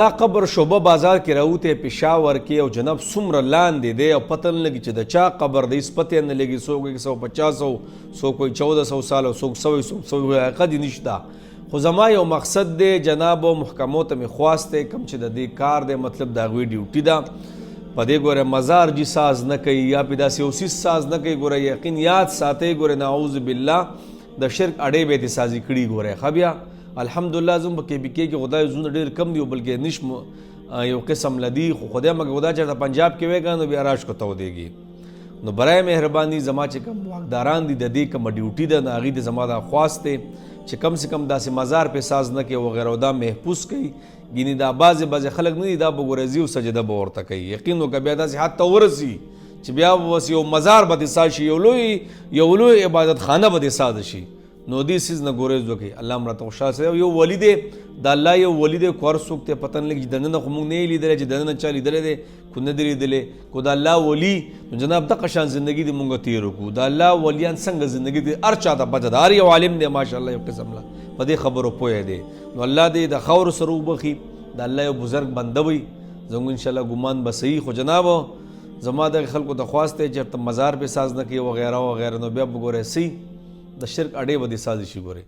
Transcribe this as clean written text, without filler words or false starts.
دا قبر شعبه بازار کې راوته پېښور کې او جناب څومره لاندې دی او پته نه لګي چې د چا قبر دی، هېڅ پته نه لګي. څوک 150 څوک 1400 سال او څوک 100 حقیقت نشته. خو زما یو مقصد دی جناب محکمو ته مې خواست دی کوم چې د دې کار دی مطلب د هغوی ډیوټي ده په دې ګوره مزار جي ساز نه کوي یا پې داسې یو څیز ساز نه کوي. ګوره یقین یاد ساتئ ګوره نعوذ بالله د شرک اډې به یې سازي کړي. ګوره ښه بیا الحمدلله زموږ په KBK کې خدای زونه ډېر کم دي بلکې نشم یو قسم لدي خو خدای مګر خدا چېرته پنجاب کې وی نو بیا راشکو ته ودېږي. نو برای مهرباني زما چې کوم واکداران دي د دې کومه ډیوټي ده د هغې د زما دا خواست دی چې کم سے کم داسې مزار پې ساز نه کوي وغیره او دا محفوظ کوي. ګینې دا بعضې خلک نه دي دا به ګوره ځي او سجده به ورته کوي. یقین وکړه بیا داسې حد ته ورسي چې بیا بس یو مزار به دې ساز شي یو لوی عبادت خانه به دې ساز شي. نو دې سیز نه ګورېز وکړي. الله مراته خوشحال سره یو ولی دی د الله یو ولی دی خو هر څوک ته پته نه لګي چې دننه خو موږ نه یې لیدلی چې دننه چا لیدلی دی خو نه دی لیدلی. خو د الله ولی نو جناب دغه شان زندګي دې مونږ تېر وکړو. د الله ولیان څنګه زندګي دی هر چا ته پته ده، هر یو عالم دی ماشاءالله یو قسم له په دې خبرو پوهه دی. نو الله دې د خاورو سره وبخي. د الله یو بزرګ بنده وي زموږ انشاءالله ګمان به صحیح. خو جناب زما دغه خلکو ته خواست دی چې مزار پې ساز نه کوي وغیره وغیره نو بیا به ګورئ صحیح د شرک اډې به دې سازي شي. ګورئ